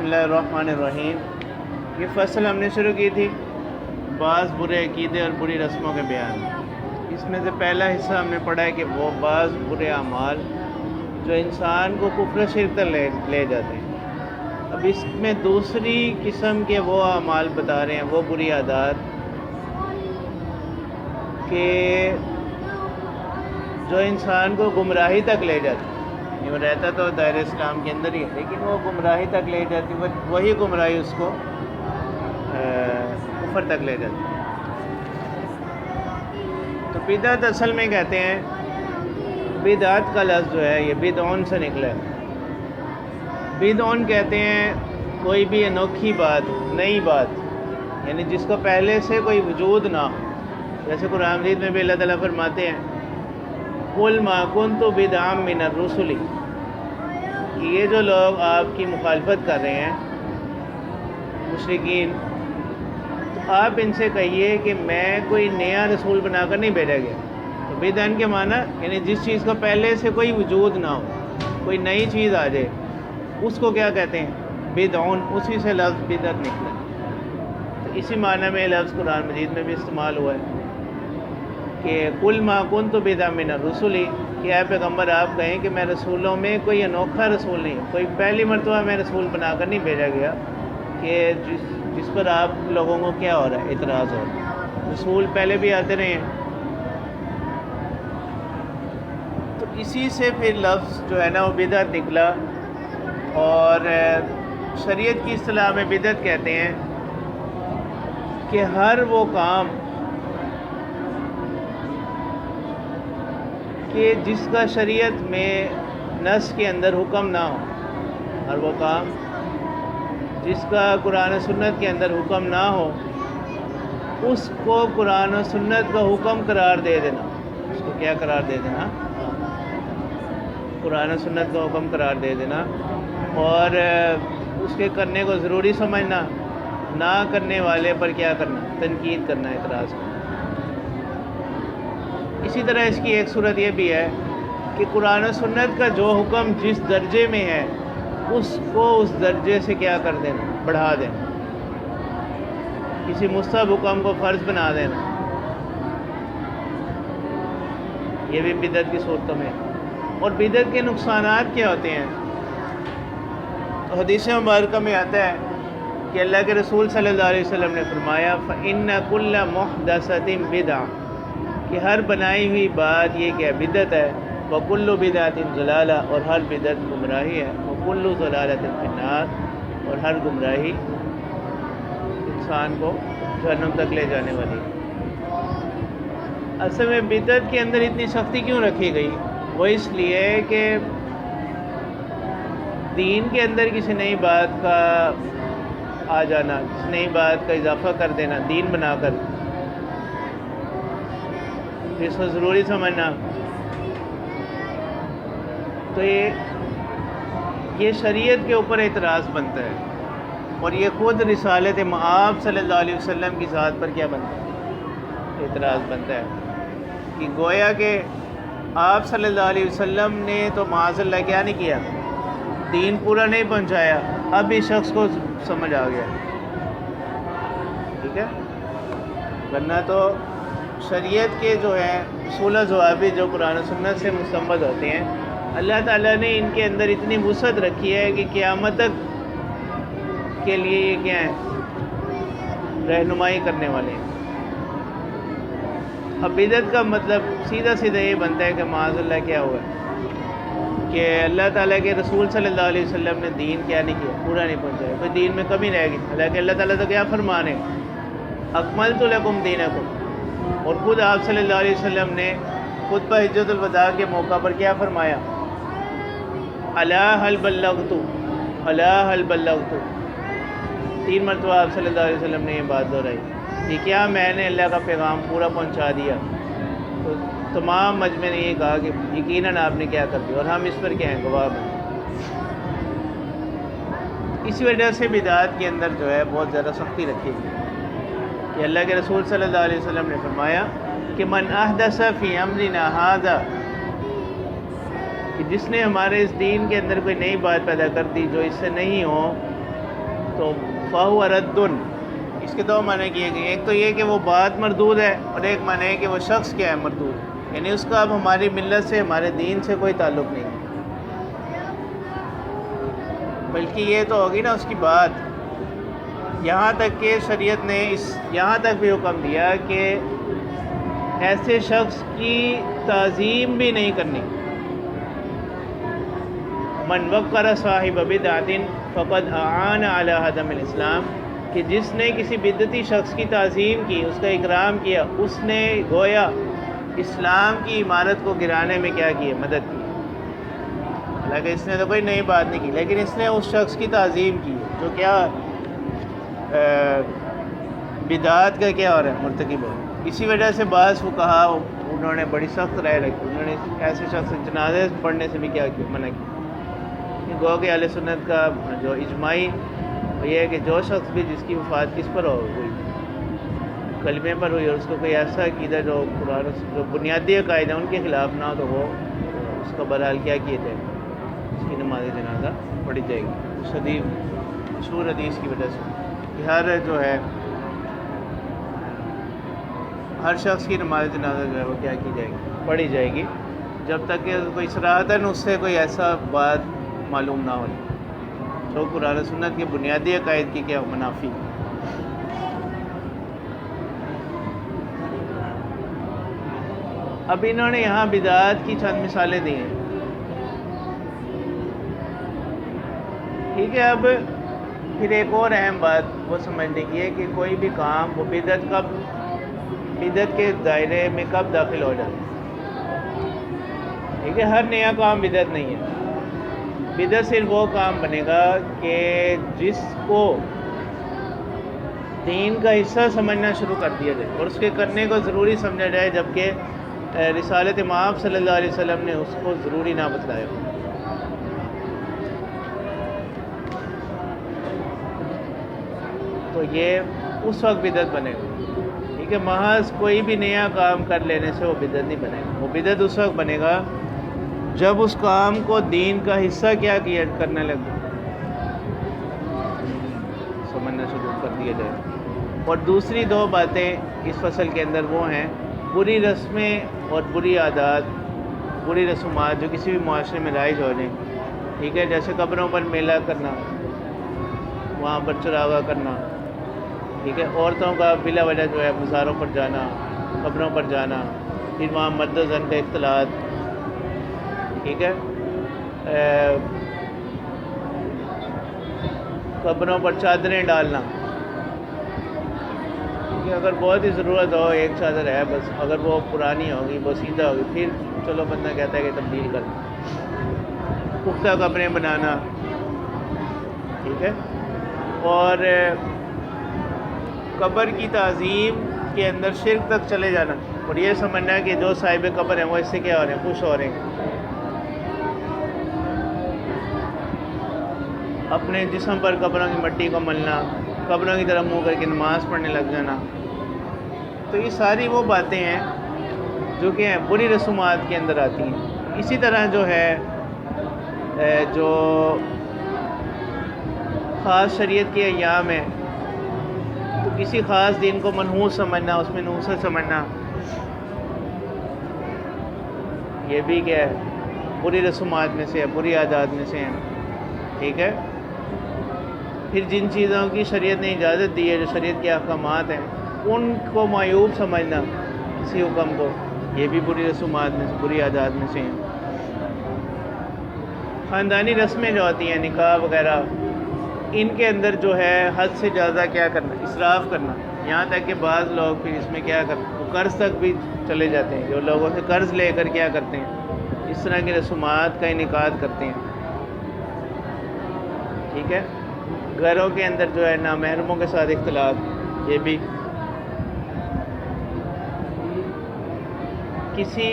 بسم اللہ الرحمن الرحیم۔ یہ فصل ہم نے شروع کی تھی بعض برے عقیدے اور بری رسموں کے بیان۔ اس میں سے پہلا حصہ ہم نے پڑھا ہے کہ وہ بعض برے اعمال جو انسان کو کفر و شرک تک لے جاتے ہیں۔ اب اس میں دوسری قسم کے وہ اعمال بتا رہے ہیں، وہ بری عادات کہ جو انسان کو گمراہی تک لے جاتے ہیں۔ یہ رہتا تو دائرہ اسلام کے اندر ہی ہے، لیکن وہ گمراہی تک لے جاتی، وہی گمراہی اس کو کفر تک لے جاتی۔ تو بدعت اصل میں کہتے ہیں، بدعت کا لفظ جو ہے یہ بدعون سے نکلا ہے۔ بدعون کہتے ہیں کوئی بھی انوکھی بات، نئی بات، یعنی جس کو پہلے سے کوئی وجود نہ ہو۔ جیسے قرآن مجید میں بھی اللہ تعالیٰ فرماتے ہیں قُلْ مَا كُنْتُ بِدْعًا مِنَ الرُّسُلِ، کہ یہ جو لوگ آپ کی مخالفت کر رہے ہیں مشرکین، تو آپ ان سے کہیے کہ میں کوئی نیا رسول بنا کر نہیں بھیجا گیا۔ تو بدعن کے معنی یعنی جس چیز کو پہلے سے کوئی وجود نہ ہو، کوئی نئی چیز آ جائے، اس کو کیا کہتے ہیں؟ بدعون، اسی سے لفظ بدعت نکلا۔ تو اسی معنی میں لفظ قرآن مجید میں بھی استعمال ہوا ہے کہ قُلْ مَا كُنْتُ بِدْعًا مِنَ الرُّسُلِ، کہ اے پیغمبر آپ کہیں کہ میں رسولوں میں کوئی انوکھا رسول نہیں، کوئی پہلی مرتبہ میں رسول بنا کر نہیں بھیجا گیا کہ جس پر آپ لوگوں کو کیا ہو رہا ہے، اعتراض ہو رہا ہے۔ رسول پہلے بھی آتے رہے ہیں۔ تو اسی سے پھر لفظ جو ہے نا وہ بدعت نکلا، اور شریعت کی اصطلاح میں بدعت کہتے ہیں کہ ہر وہ کام کہ جس کا شریعت میں نص کے اندر حکم نہ ہو، ہر وہ کام جس کا قرآن و سنت کے اندر حکم نہ ہو، اس کو قرآن و سنت کا حکم قرار دے دینا۔ اس کو کیا قرار دے دینا؟ قرآن و سنت کا حکم قرار دے دینا، اور اس کے کرنے کو ضروری سمجھنا، نہ کرنے والے پر کیا کرنا؟ تنقید کرنا، اعتراض کرنا۔ اسی طرح اس کی ایک صورت یہ بھی ہے کہ قرآن و سنت کا جو حکم جس درجے میں ہے، اس کو اس درجے سے کیا کر دینا؟ بڑھا دینا۔ کسی مستحب حکم کو فرض بنا دینا، یہ بھی بدعت کی صورتوں میں۔ اور بدعت کے نقصانات کیا ہوتے ہیں؟ تو حدیث مبارکہ میں آتا ہے کہ اللہ کے رسول صلی اللہ علیہ وسلم نے فرمایا فَإِنَّ كُلَّ مُحْدَثَةٍ بِدْعَةٍ، کہ ہر بنائی ہوئی بات یہ کیا بدعت ہے، وَكُلُّ بِدْعَةٍ ضَلَالَةٍ، اور ہر بدعت گمراہی ہے، وَكُلُّ ضَلَالَةٍ فِي النَّارِ، اور ہر گمراہی انسان کو جہنم تک لے جانے والی ہے۔ اصل میں بدعت کے اندر اتنی سختی کیوں رکھی گئی؟ وہ اس لیے کہ دین کے اندر کسی نئی بات کا آ جانا، کسی نئی بات کا اضافہ کر دینا دین بنا کر، اس کو ضروری سمجھنا، تو یہ شریعت کے اوپر اعتراض بنتا ہے، اور یہ خود رسالت مآب صلی اللہ علیہ وسلم کی ذات پر کیا بنتا ہے؟ اعتراض بنتا ہے کہ گویا کہ آپ صلی اللہ علیہ وسلم نے تو معاذ اللہ کیا نہیں کیا، دین پورا نہیں پہنچایا، اب اس شخص کو سمجھ آ گیا، ٹھیک ہے؟ ورنہ تو شریعت کے جو ہے اصول و ضوابط جو قرآن و سنت سے مستنبط ہوتے ہیں، اللہ تعالیٰ نے ان کے اندر اتنی وسعت رکھی ہے کہ قیامت تک کے لیے یہ کیا ہے؟ رہنمائی کرنے والے ہیں۔ اب بدعت کا مطلب سیدھا سیدھا یہ بنتا ہے کہ معاذ اللہ کیا ہوا کہ اللہ تعالیٰ کے رسول صلی اللہ علیہ وسلم نے دین کیا نہیں کیا، پورا نہیں پہنچایا، کوئی دین میں کمی رہ گئی۔ حالانکہ اللہ تعالیٰ تو کیا فرمانے اکملت لکم دینکم، اور خود آپ صلی اللہ علیہ وسلم نے خطبہ حجۃ الوداع کے موقع پر کیا فرمایا؟ الا هل بلغت، الا هل بلغت، 3 مرتبہ آپ صلی اللہ علیہ وسلم نے یہ بات دہرائی کہ کیا میں نے اللہ کا پیغام پورا پہنچا دیا؟ تو تمام مجمع نے یہ کہا کہ یقیناً آپ نے کیا کر دیا، اور ہم اس پر کیا ہیں؟ گواہ بنیں۔ اسی وجہ سے بدعات کے اندر جو ہے بہت زیادہ سختی رکھی گئی کہ اللہ کے رسول صلی اللہ علیہ وسلم نے فرمایا کہ من احدث فی امرنا ھذا، کہ جس نے ہمارے اس دین کے اندر کوئی نئی بات پیدا کر دی جو اس سے نہیں ہو، تو فَهُوَ رَدٌّ اس کے دو معنی کیے گئے. ایک تو یہ کہ وہ بات مردود ہے، اور ایک معنی ہے کہ وہ شخص کیا ہے، مردود، یعنی اس کا اب ہماری ملت سے، ہمارے دین سے کوئی تعلق نہیں ہے، بلکہ یہ تو ہوگی نا اس کی بات. یہاں تک کہ شریعت نے یہاں تک بھی حکم دیا کہ ایسے شخص کی تعظیم بھی نہیں کرنی. من وقر صاحب بدعۃ فقد اعان علی ہدم الاسلام، کہ جس نے کسی بدعتی شخص کی تعظیم کی، اس کا اکرام کیا، اس نے گویا اسلام کی عمارت کو گرانے میں کیا کی، مدد کی. حالانکہ اس نے تو کوئی نئی بات نہیں کی، لیکن اس نے اس شخص کی تعظیم کی جو کیا بدعات کا کیا ہو رہا ہے، مرتکب ہو. اسی وجہ سے بعض فقہا انہوں نے بڑی سخت رائے رکھی، انہوں نے ایسے شخص جنازے پڑھنے سے بھی کیا کیا، منع کیا. گو کہ اہل سنت کا جو اجماعی یہ ہے کہ جو شخص بھی جس کی وفات کس پر ہوئی، کلمے پر ہوئی، اور اس کو کوئی ایسا عقیدہ جو قرآن جو بنیادی عقائد ہیں ان کے خلاف نہ ہو، تو وہ اس کا بہرحال کیا کیے جائے، اس کی نماز جنازہ پڑھی جائے گی. شدید مشہور حدیث کی وجہ سے کہ ہر شخص کی نماز جنازہ جو ہے وہ کیا کی جائے گی، پڑھی جائے گی، جب تک کہ کوئی صراحتاً اس سے کوئی ایسا بات معلوم نہ ہو جو قرآن سنت کے بنیادی عقائد کی کیا منافی. اب انہوں نے یہاں بدعات کی چند مثالیں دی ہیں. ٹھیک ہے، اب پھر ایک اور اہم بات وہ سمجھنے کی ہے کہ کوئی بھی کام وہ بدعت کے دائرے میں کب داخل ہو جاتا ہے. ٹھیک ہے، ہر نیا کام بدعت نہیں ہے. بدعت صرف وہ کام بنے گا کہ جس کو دین کا حصہ سمجھنا شروع کر دیا جائے اور اس کے کرنے کو ضروری سمجھا جائے، جبکہ رسالت مآب صلی اللہ علیہ وسلم نے اس کو ضروری نہ بتلایا. تو یہ اس وقت بدعت بنے گا. ٹھیک ہے، محض کوئی بھی نیا کام کر لینے سے وہ بدعت نہیں بنے گا. وہ بدعت اس وقت بنے گا جب اس کام کو دین کا حصہ کیا کرنے لگے، سمجھنا شروع کر دیا جائے. اور دوسری دو باتیں اس فصل کے اندر وہ ہیں بری رسمیں اور بری عادات، بری رسومات جو کسی بھی معاشرے میں رائج ہو جائیں. ٹھیک ہے، جیسے قبروں پر میلہ کرنا، وہاں پر چراغا کرنا. ٹھیک ہے، عورتوں کا بلا وجہ جو ہے مزاروں پر جانا، قبروں پر جانا، پھر وہاں مرد و زن کا اختلاط. ٹھیک ہے، قبروں پر چادریں ڈالنا. کہ اگر بہت ہی ضرورت ہو، ایک چادر ہے بس، اگر وہ پرانی ہوگی، بوسیدہ ہوگی، پھر چلو بندہ کہتا ہے کہ تبدیل کر. پختہ قبریں بنانا. ٹھیک ہے، اور قبر کی تعظیم کے اندر شرک تک چلے جانا اور یہ سمجھنا ہے کہ جو صاحب قبر ہیں وہ اس سے کیا ہو رہے ہیں، خوش ہو رہے ہیں. اپنے جسم پر قبروں کی مٹی کو ملنا، قبروں کی طرف منہ کر کے نماز پڑھنے لگ جانا. تو یہ ساری وہ باتیں ہیں جو کہ بری رسومات کے اندر آتی ہیں. اسی طرح جو ہے جو خاص شریعت کے ایام ہیں تو کسی خاص دن کو منحوس سمجھنا، اس میں نحوست سمجھنا، یہ بھی کیا ہے، بری رسومات میں سے ہے، بری عادات میں سے ہیں. ٹھیک ہے، پھر جن چیزوں کی شریعت نے اجازت دی ہے، جو شریعت کے احکامات ہیں، ان کو معیوب سمجھنا کسی حکم کو، یہ بھی بری رسومات میں سے، بری عادات میں سے ہیں. خاندانی رسمیں جو ہوتی ہیں، نکاح وغیرہ، ان کے اندر جو ہے حد سے زیادہ کیا کرنا، اسراف کرنا. یہاں تک کہ بعض لوگ پھر اس میں کیا کرتے ہیں، قرض تک بھی چلے جاتے ہیں، جو لوگوں سے قرض لے کر کیا کرتے ہیں، اس طرح کی رسومات کا انعقاد کرتے ہیں. ٹھیک ہے، گھروں کے اندر جو ہے نامحرموں کے ساتھ اختلاط، یہ بھی. کسی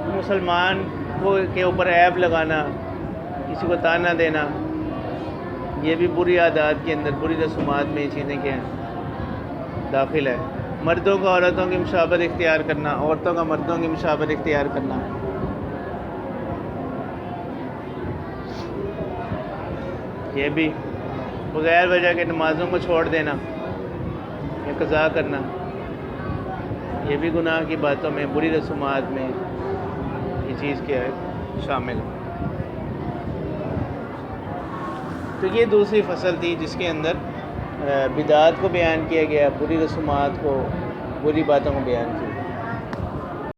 مسلمان کے اوپر عیب لگانا، کسی کو طعنہ دینا، یہ بھی بری عادات کے اندر، بری رسومات میں یہ چیزیں کیا ہیں، داخل ہے. مردوں کا عورتوں کی مشابہت اختیار کرنا، عورتوں کا مردوں کی مشابہت اختیار کرنا، یہ بھی. بغیر وجہ کے نمازوں کو چھوڑ دینا یا قضا کرنا، یہ بھی گناہ کی باتوں میں، بری رسومات میں یہ چیز کیا ہے شامل ہے۔ تو یہ دوسری فصل تھی جس کے اندر بدعات کو بیان کیا گیا، بری رسومات کو، بری باتوں کو بیان کیا۔